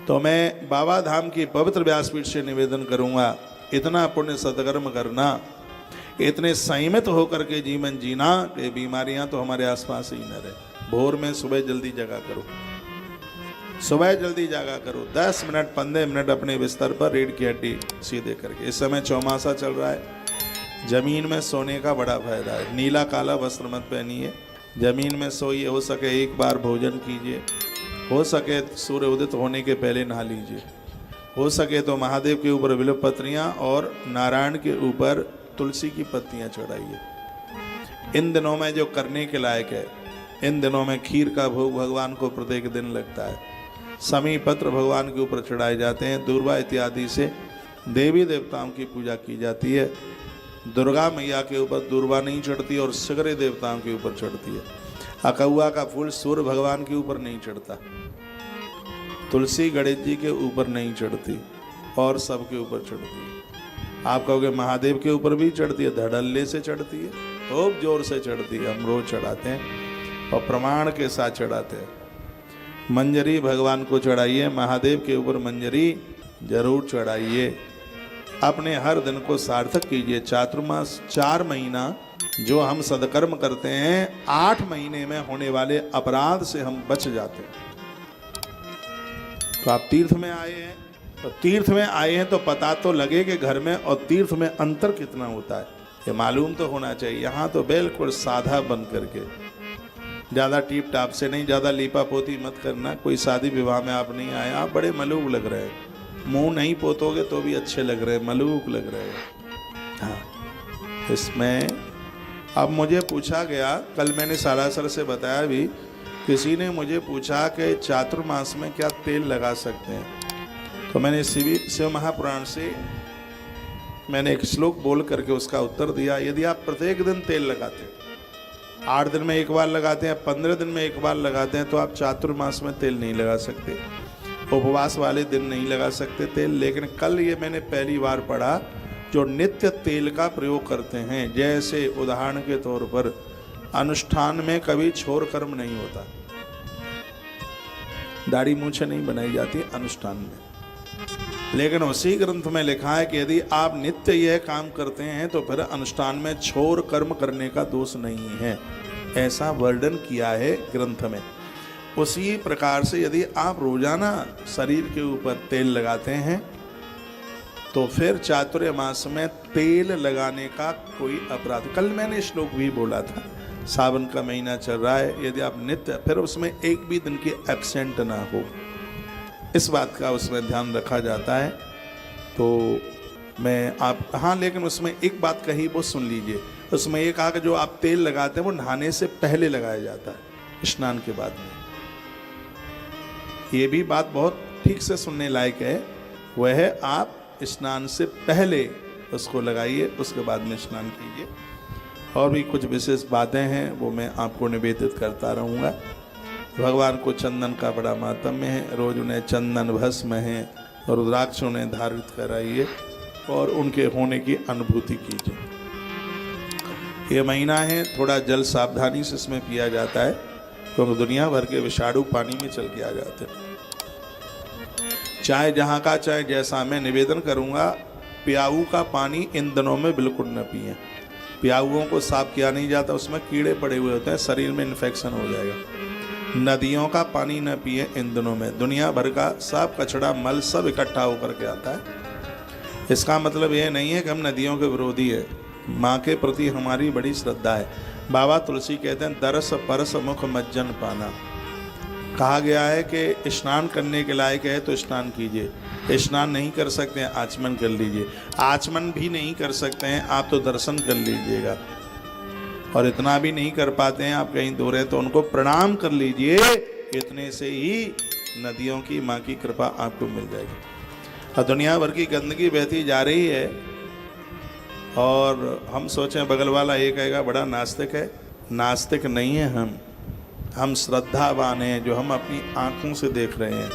तो मैं बाबा धाम की पवित्र व्यासपीठ से निवेदन करूंगा, इतना पुण्य सत्कर्म करना, इतने संयमित होकर के जीवन जीना कि बीमारियां तो हमारे आसपास ही न रहे। भोर में सुबह जल्दी जगा करो, सुबह जल्दी जागा करो, 10 मिनट 15 मिनट अपने बिस्तर पर रीढ़ की हड्डी सीधे करके। इस समय चौमासा चल रहा है, जमीन में सोने का बड़ा फायदा है। नीला काला वस्त्र मत पहनिए, जमीन में सोइए। हो सके एक बार भोजन कीजिए, हो सके सूर्य उदित होने के पहले नहा लीजिए, हो सके तो महादेव के ऊपर बिल्व पत्रियाँ और नारायण के ऊपर तुलसी की पत्तियाँ चढ़ाइए। इन दिनों में जो करने के लायक है, इन दिनों में खीर का भोग भगवान को प्रत्येक दिन लगता है, समी पत्र भगवान के ऊपर चढ़ाए जाते हैं, दूर्वा इत्यादि से देवी देवताओं की पूजा की जाती है। दुर्गा मैया के ऊपर दूर्वा नहीं चढ़ती और सगरे देवताओं के ऊपर चढ़ती है। अकहुआ का फूल सूर्य भगवान के ऊपर नहीं चढ़ता, तुलसी गणेश जी के ऊपर नहीं चढ़ती और सबके ऊपर चढ़ती है। आप कहोगे महादेव के ऊपर भी चढ़ती है, धड़ल्ले से चढ़ती है, खूब जोर से चढ़ती है। हम रोज चढ़ाते हैं और प्रमाण के साथ चढ़ाते हैं। मंजरी भगवान को चढ़ाइए, महादेव के ऊपर मंजरी जरूर चढ़ाइए। अपने हर दिन को सार्थक कीजिए। चातुर्मास 4 महीना जो हम सदकर्म करते हैं, 8 महीने में होने वाले अपराध से हम बच जाते हैं। तो आप तीर्थ में आए हैं, तो तीर्थ में आए हैं तो पता तो लगे कि घर में और तीर्थ में अंतर कितना होता है, ये मालूम तो होना चाहिए। यहाँ तो बिल्कुल साधा बन करके, ज़्यादा टीप टाप से नहीं, ज़्यादा लीपा पोती मत करना। कोई शादी विवाह में आप नहीं आए, आप बड़े मलूक लग रहे हैं। मुंह नहीं पोतोगे तो भी अच्छे लग रहे हैं, मलूक लग रहे हैं। हाँ, इसमें अब मुझे पूछा गया, कल मैंने सालासर से बताया भी, किसी ने मुझे पूछा कि चातुर्मास में क्या तेल लगा सकते हैं। तो मैंने शिव महापुराण से मैंने एक श्लोक बोल करके उसका उत्तर दिया। यदि आप प्रत्येक दिन तेल लगाते हैं, 8 दिन में एक बार लगाते हैं, 15 दिन में एक बार लगाते हैं, तो आप चातुर्मास में तेल नहीं लगा सकते, उपवास वाले दिन नहीं लगा सकते तेल। लेकिन कल ये मैंने पहली बार पढ़ा, जो नित्य तेल का प्रयोग करते हैं, जैसे उदाहरण के तौर पर अनुष्ठान में कभी छोर कर्म नहीं होता, दाढ़ी मूछें नहीं बनाई जाती अनुष्ठान में, लेकिन उसी ग्रंथ में लिखा है कि यदि आप नित्य यह काम करते हैं तो फिर अनुष्ठान में छोर कर्म करने का दोष नहीं है, ऐसा वर्णन किया है ग्रंथ में। उसी प्रकार से यदि आप रोजाना शरीर के ऊपर तेल लगाते हैं तो फिर चातुर्मास में तेल लगाने का कोई अपराध। कल मैंने श्लोक भी बोला था, सावन का महीना चल रहा है, यदि आप नित्य, फिर उसमें एक भी दिन की एब्सेंट ना हो, इस बात का उसमें ध्यान रखा जाता है। तो मैं आप, हाँ, लेकिन उसमें एक बात कही वो सुन लीजिए। उसमें ये कहा कि जो आप तेल लगाते हैं वो नहाने से पहले लगाया जाता है, स्नान के बाद में। ये भी बात बहुत ठीक से सुनने लायक है, वह है आप स्नान से पहले उसको लगाइए, उसके बाद में स्नान कीजिए। और भी कुछ विशेष बातें हैं वो मैं आपको निवेदित करता रहूँगा। भगवान को चंदन का बड़ा मातम्य है, रोज उन्हें चंदन भस्म है और रुद्राक्ष उन्हें धारित कराइए और उनके होने की अनुभूति कीजिए। ये महीना है, थोड़ा जल सावधानी से इसमें पिया जाता है, क्योंकि दुनिया भर के विषाणु पानी में चल के आ जाते हैं। चाहे जहाँ का चाहे जैसा, मैं निवेदन करूँगा, प्याऊ का पानी इन दिनों में बिल्कुल न पिए। प्याऊओं को साफ किया नहीं जाता, उसमें कीड़े पड़े हुए होते हैं, शरीर में इन्फेक्शन हो जाएगा। नदियों का पानी न पिए इन दिनों में, दुनिया भर का सब कचरा मल सब इकट्ठा होकर के आता है। इसका मतलब ये नहीं है कि हम नदियों के विरोधी है, माँ के प्रति हमारी बड़ी श्रद्धा है। बाबा तुलसी कहते हैं, दरस परस मुख मज्जन पाना। कहा गया है कि स्नान करने के लायक है तो स्नान कीजिए, स्नान नहीं कर सकते हैं आचमन कर लीजिए, आचमन भी नहीं कर सकते हैं आप तो दर्शन कर लीजिएगा, और इतना भी नहीं कर पाते हैं आप कहीं दूर है तो उनको प्रणाम कर लीजिए। इतने से ही नदियों की माँ की कृपा आपको मिल जाएगी। और दुनिया भर की गंदगी बहती जा रही है और हम सोचें बगल वाला ये कहेगा बड़ा नास्तिक है। नास्तिक नहीं है हम श्रद्धावान हैं, जो हम अपनी आंखों से देख रहे हैं।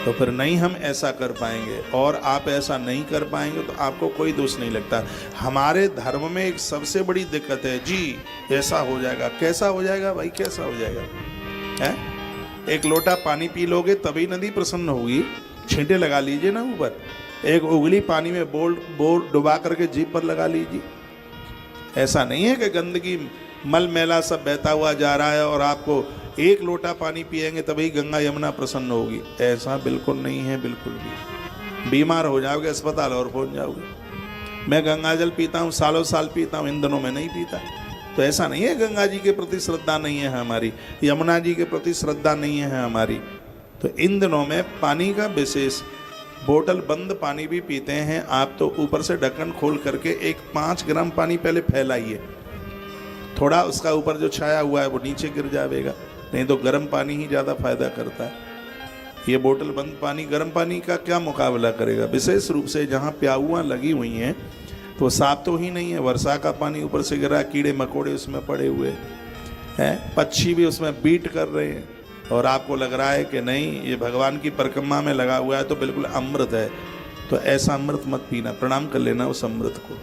तो फिर नहीं हम ऐसा कर पाएंगे, और आप ऐसा नहीं कर पाएंगे तो आपको कोई दोष नहीं लगता। हमारे धर्म में एक सबसे बड़ी दिक्कत है जी, ऐसा हो जाएगा। कैसा हो जाएगा भाई, कैसा हो जाएगा है? एक लोटा पानी पी लोगे तभी नदी प्रसन्न होगी। छींटे लगा लीजिए ना ऊपर, एक उंगली पानी में बोल डुबा करके जीभ पर लगा लीजिए। ऐसा नहीं है कि गंदगी मल मैला सब बहता हुआ जा रहा है और आपको एक लोटा पानी पिएंगे तभी गंगा यमुना प्रसन्न होगी। ऐसा बिल्कुल नहीं है, बिल्कुल भी। बीमार हो जाओगे, अस्पताल और पहुंच जाओगे। मैं गंगा जल पीता हूँ, सालों साल पीता हूँ, इन दिनों में नहीं पीता। तो ऐसा नहीं है गंगा जी के प्रति श्रद्धा नहीं है हमारी, यमुना जी के प्रति श्रद्धा नहीं है हमारी। तो इन दिनों में पानी का विशेष, बोतल बंद पानी भी पीते हैं आप तो ऊपर से ढक्कन खोल करके एक 5 ग्राम पानी पहले फैलाइए, थोड़ा उसका ऊपर जो छाया हुआ है वो नीचे गिर जाएगा। नहीं तो गर्म पानी ही ज़्यादा फायदा करता है। ये बोतल बंद पानी गर्म पानी का क्या मुकाबला करेगा। विशेष रूप से जहाँ प्याऊआँ लगी हुई हैं तो साफ तो ही नहीं है, वर्षा का पानी ऊपर से गिरा, कीड़े मकोड़े उसमें पड़े हुए हैं, पक्षी भी उसमें बीट कर रहे हैं और आपको लग रहा है कि नहीं ये भगवान की परिक्रमा में लगा हुआ है तो बिल्कुल अमृत है। तो ऐसा अमृत मत पीना, प्रणाम कर लेना उस अमृत को।